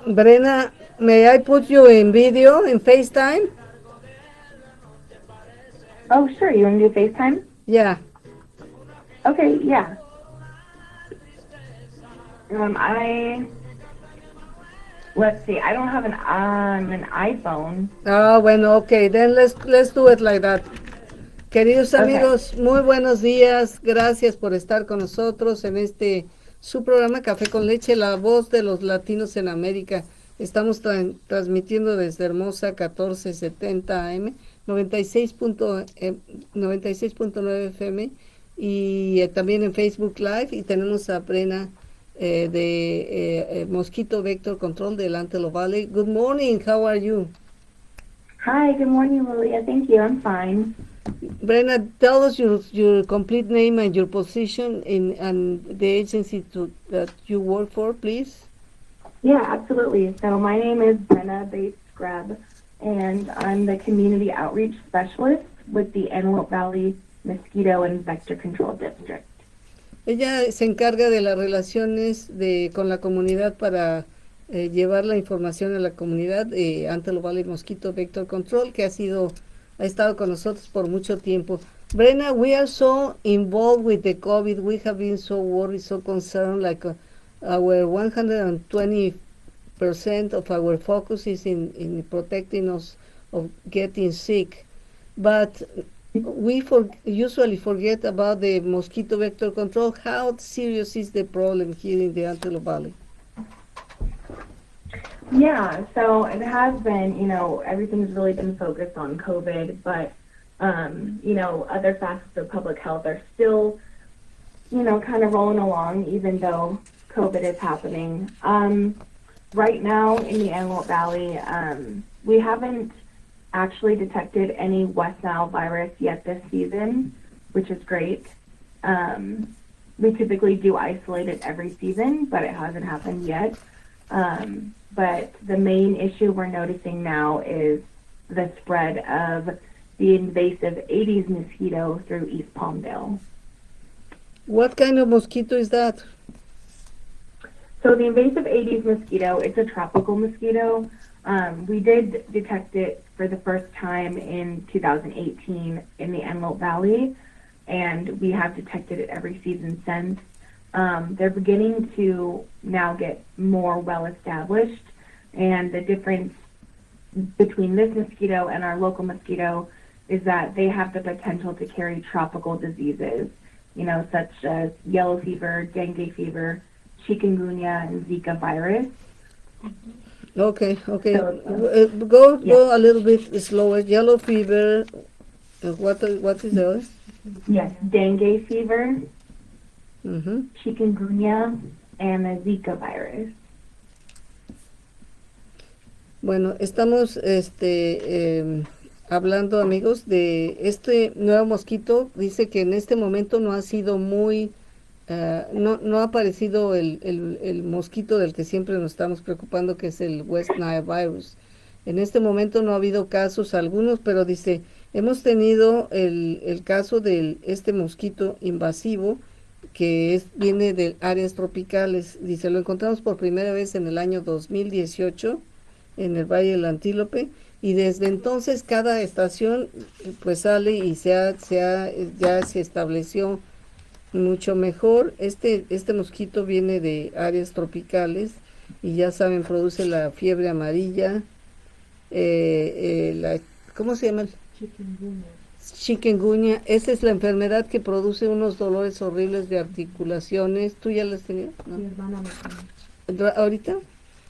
Breanna, may I put you in video in FaceTime? Oh, sure. You want to do FaceTime? Yeah. Okay, yeah. I let's see. I don't have an iPhone. Ah, bueno, okay. Then let's do it like that. Queridos Okay. amigos, muy buenos días. Gracias por estar con nosotros en este su programa Café con Leche, la voz de los latinos en América. Estamos transmitiendo desde Hermosa 1470 AM, 96.9 FM y también en Facebook Live. Y tenemos a Breanna de Mosquito Vector Control del Antelope Valley. Good morning, how are you? Hi, good morning, Lilia. Thank you. I'm fine. Breanna, tell us your complete name and your position in and the agency that you work for, please. Yeah, absolutely. So my name is Breanna Bates Grubb, and I'm the Community Outreach Specialist with the Antelope Valley Mosquito and Vector Control District. Ella se encarga de las relaciones con la comunidad para llevar la información a la comunidad de Antelope Valley Mosquito Vector Control, que ha estado con nosotros por mucho tiempo. Breanna, we are so involved with the COVID. We have been so worried, so concerned. Like our 120% of our focus is in protecting us of getting sick. But we usually forget about the mosquito vector control. How serious is the problem here in the Antelope Valley? Yeah, so it has been, everything's really been focused on COVID, but, other facets of public health are still, kind of rolling along, even though COVID is happening. Right now in the Antelope Valley, we haven't actually detected any West Nile virus yet this season, which is great. We typically do isolate it every season, but it hasn't happened yet. But the main issue we're noticing now is the spread of the invasive Aedes mosquito through East Palmdale. What kind of mosquito is that? So the invasive Aedes mosquito, it's a tropical mosquito. We did detect it for the first time in 2018 in the Antelope Valley, and we have detected it every season since. They're beginning to now get more well established, and the difference between this mosquito and our local mosquito is that they have the potential to carry tropical diseases, such as yellow fever, dengue fever, chikungunya, and Zika virus. Okay, okay. So, yeah, Go a little bit slower. Yellow fever. What is the other? yes, dengue fever, Mm-hmm. chikungunya, and the Zika virus. Bueno, estamos hablando, amigos, de este nuevo mosquito. Dice que en este momento no ha sido no ha aparecido el mosquito del que siempre nos estamos preocupando, que es el West Nile virus. En este momento no ha habido casos algunos, pero dice, hemos tenido el caso de este mosquito invasivo que viene de áreas tropicales. Dice, lo encontramos por primera vez en el año 2018 en el Valle del Antílope, y desde entonces cada estación pues sale y ya se estableció mucho mejor. Este mosquito viene de áreas tropicales y ya saben, produce la fiebre amarilla, ¿cómo se llama? Chikungunya. Esa es la enfermedad que produce unos dolores horribles de articulaciones. ¿Tú ya las tenías? ¿No? ¿Ahorita?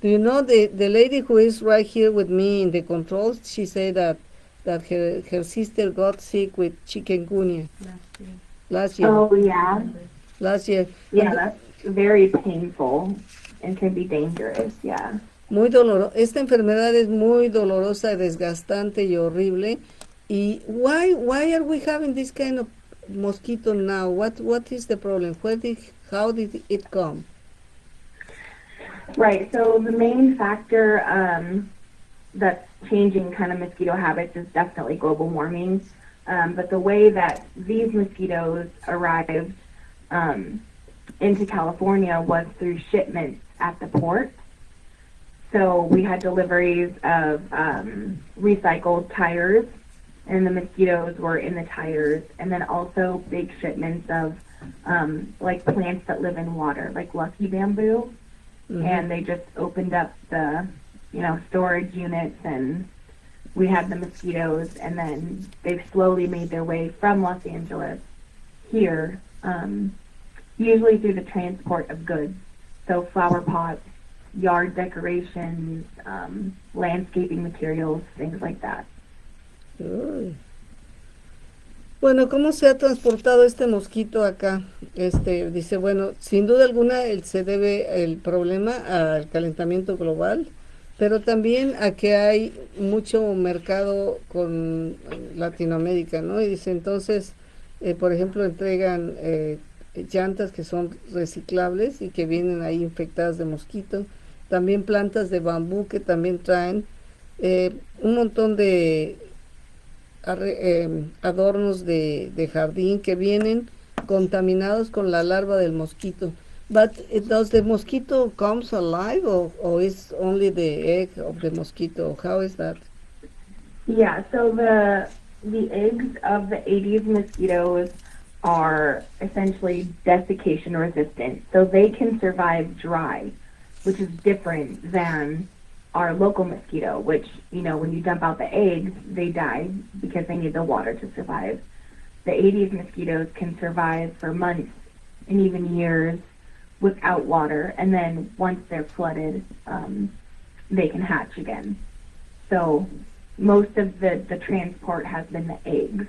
Do you know the lady who is right here with me in the controls? She said that her sister got sick with chikungunya last year. Oh, yeah. Last year. Yeah, that's very painful and can be dangerous, yeah. Muy doloroso. Esta enfermedad es muy dolorosa, desgastante y horrible. Y why are we having this kind of mosquito now? What is the problem? How did it come? Right, so the main factor that's changing kind of mosquito habits is definitely global warming. But the way that these mosquitoes arrived into California was through shipments at the port. So we had deliveries of recycled tires, and the mosquitoes were in the tires, and then also big shipments of like plants that live in water, like lucky bamboo, and they just opened up the, storage units, and we had the mosquitoes, and then they've slowly made their way from Los Angeles here, usually through the transport of goods, so flower pots, yard decorations, landscaping materials, things like that. Uy. Bueno, ¿cómo se ha transportado este mosquito acá? Dice, bueno, sin duda alguna se debe el problema al calentamiento global, pero también a que hay mucho mercado con Latinoamérica, ¿no? Y dice, entonces, por ejemplo, entregan llantas que son reciclables y que vienen ahí infectadas de mosquito, también plantas de bambú que también traen un montón de adornos de jardín que vienen contaminados con la larva del mosquito. But does the mosquito comes alive, or is only the egg of the mosquito? How is that? Yeah, so the eggs of the Aedes mosquitoes are essentially desiccation resistant, so they can survive dry, which is different than our local mosquito, which, when you dump out the eggs, they die because they need the water to survive. The Aedes mosquitoes can survive for months and even years without water, and then once they're flooded, they can hatch again. So most of the transport has been the eggs,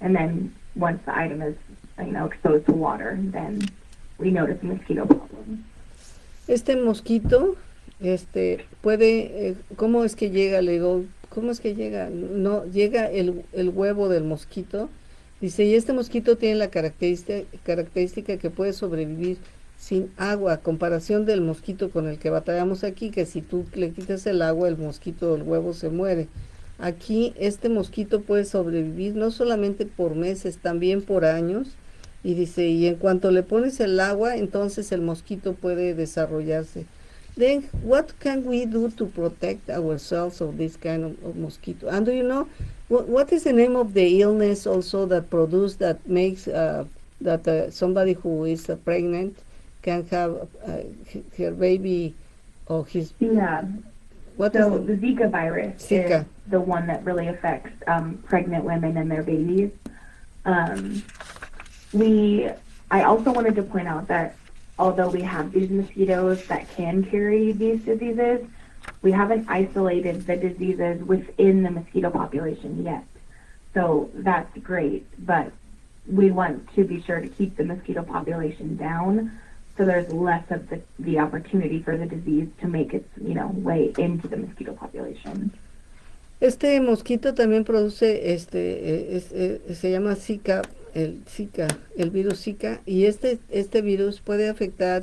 and then once the item is, exposed to water, then we notice a mosquito problem. Este mosquito, puede, ¿cómo es que llega? Le digo, ¿cómo es que llega? No, llega el huevo del mosquito. Dice, y este mosquito tiene la característica que puede sobrevivir sin agua, a comparación del mosquito con el que batallamos aquí, que si tú le quitas el agua, el mosquito, el huevo se muere. Aquí este mosquito puede sobrevivir no solamente por meses, también por años. Y dice, y en cuanto le pones el agua, entonces el mosquito puede desarrollarse. Then, what can we do to protect ourselves of this kind of mosquito? And do you know, what is the name of the illness also that makes, that somebody who is pregnant can have her baby or his... Yeah. So the Zika virus Zika is the one that really affects pregnant women and their babies. I also wanted to point out that although we have these mosquitoes that can carry these diseases, we haven't isolated the diseases within the mosquito population yet. So that's great, but we want to be sure to keep the mosquito population down so there's less of the opportunity for the disease to make its, way into the mosquito population. Este mosquito también produce, se llama Zika, el virus Zika, y este virus puede afectar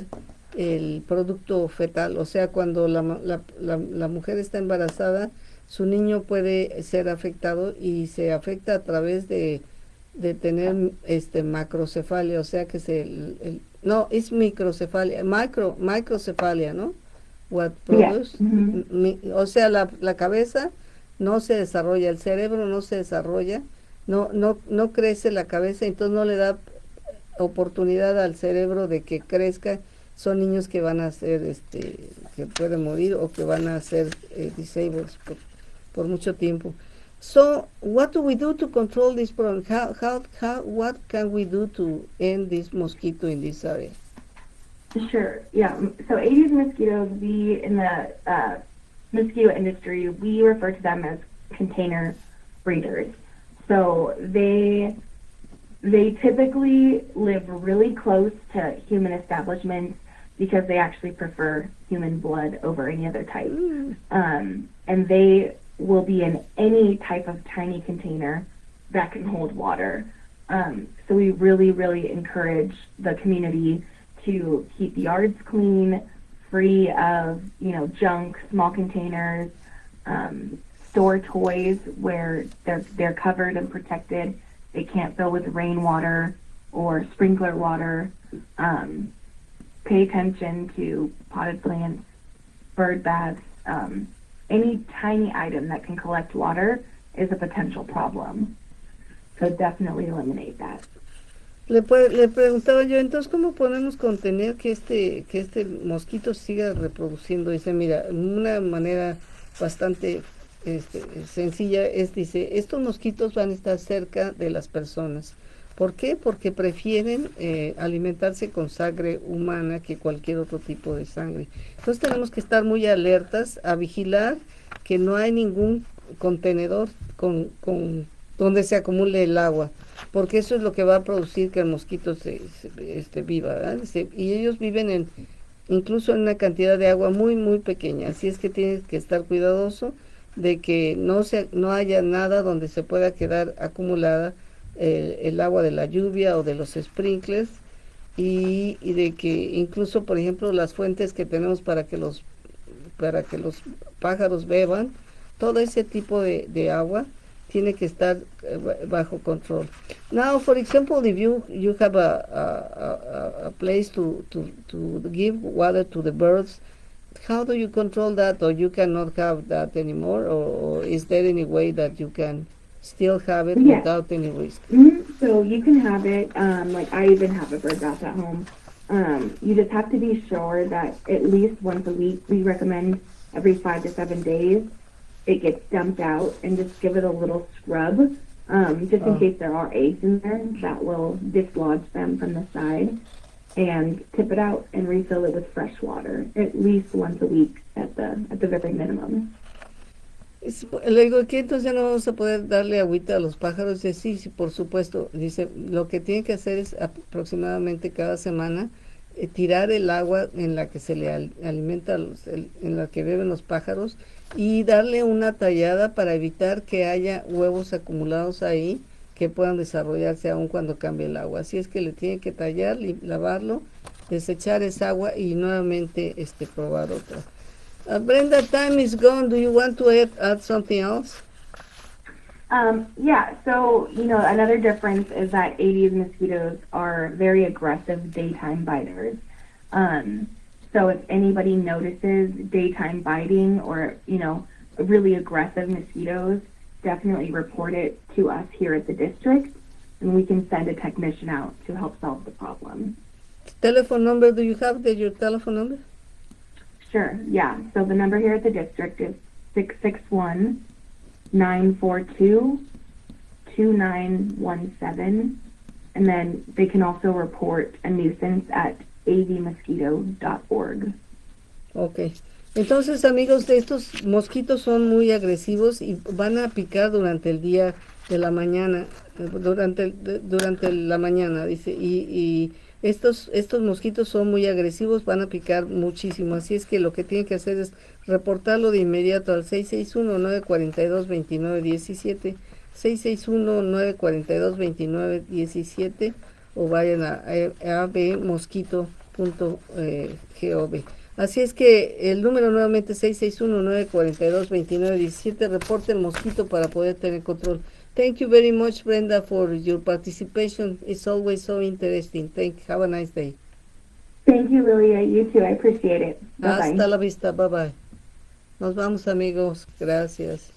el producto fetal, o sea, cuando la mujer está embarazada, su niño puede ser afectado y se afecta a través de tener macrocefalia, o sea que no, es microcefalia, microcefalia, ¿no? What produce, Yeah. o sea, la cabeza no se desarrolla, el cerebro no se desarrolla, no crece la cabeza, entonces no le da oportunidad al cerebro de que crezca. Son niños que van a ser, que pueden morir o que van a ser disabled por mucho tiempo. So, what do we do to control this problem? What can we do to end this mosquito in this area? Sure. Yeah. So Aedes mosquitoes, we in the mosquito industry, we refer to them as container breeders. So they typically live really close to human establishments because they actually prefer human blood over any other type. And they will be in any type of tiny container that can hold water. So we really, really encourage the community to keep yards clean, free of, junk, small containers, store toys where they're covered and protected. They can't fill with rainwater or sprinkler water. Pay attention to potted plants, bird baths, any tiny item that can collect water is a potential problem. So definitely eliminate that. Le preguntaba yo, entonces, ¿cómo podemos contener que este mosquito siga reproduciendo? Dice, mira, una manera bastante sencilla es, dice, estos mosquitos van a estar cerca de las personas. ¿Por qué? Porque prefieren alimentarse con sangre humana que cualquier otro tipo de sangre. Entonces tenemos que estar muy alertas a vigilar que no hay ningún contenedor con donde se acumule el agua, porque eso es lo que va a producir que el mosquito viva, ¿verdad? Y ellos viven incluso en una cantidad de agua muy, muy pequeña, así es que tienes que estar cuidadoso de que no haya nada donde se pueda quedar acumulada el agua de la lluvia o de los sprinklers, y de que incluso, por ejemplo, las fuentes que tenemos para que los pájaros beban, todo ese tipo de agua tiene que estar bajo control. Now, for example, if you have a place to give water to the birds, how do you control that, or you cannot have that anymore, or is there any way that you can still have it Yes. without any risk? So you can have it, like I even have a bird bath at home. You just have to be sure that at least once a week, we recommend every 5 to 7 days, it gets dumped out and just give it a little scrub, just in case there are eggs in there that will dislodge them from the side, and tip it out and refill it with fresh water at least once a week at the very minimum. Le digo que entonces ya no vamos a poder darle agüita a los pájaros. Dice, sí, sí, por supuesto. Dice, lo que tiene que hacer es aproximadamente cada semana tirar el agua en la que se le alimenta, en la que beben los pájaros, y darle una tallada para evitar que haya huevos acumulados ahí que puedan desarrollarse aún cuando cambie el agua. Así es que le tiene que tallar, lavarlo, desechar esa agua y nuevamente probar otra. Brenda, time is gone. Do you want to add something else? Yeah, so, another difference is that Aedes mosquitoes are very aggressive daytime biters. So if anybody notices daytime biting or, really aggressive mosquitoes, definitely report it to us here at the district, and we can send a technician out to help solve the problem. Telephone number, do you have your telephone number? Sure, yeah. So the number here at the district is 661-942-2917, and then they can also report a nuisance at avmosquito.org. Okay. Entonces, amigos, estos mosquitos son muy agresivos y van a picar durante el día de la mañana, durante la mañana, dice, y estos mosquitos son muy agresivos, van a picar muchísimo, así es que lo que tienen que hacer es reportarlo de inmediato al 661-942-2917, 661-942-2917, o vayan a avmosquito.gov. Así es que el número nuevamente 661-942-2917, reporte el mosquito para poder tener control. Thank you very much, Brenda, for your participation. It's always so interesting. Have a nice day. Thank you, Lilia. You too. I appreciate it. Bye-bye. Hasta la vista. Bye bye. Nos vamos, amigos. Gracias.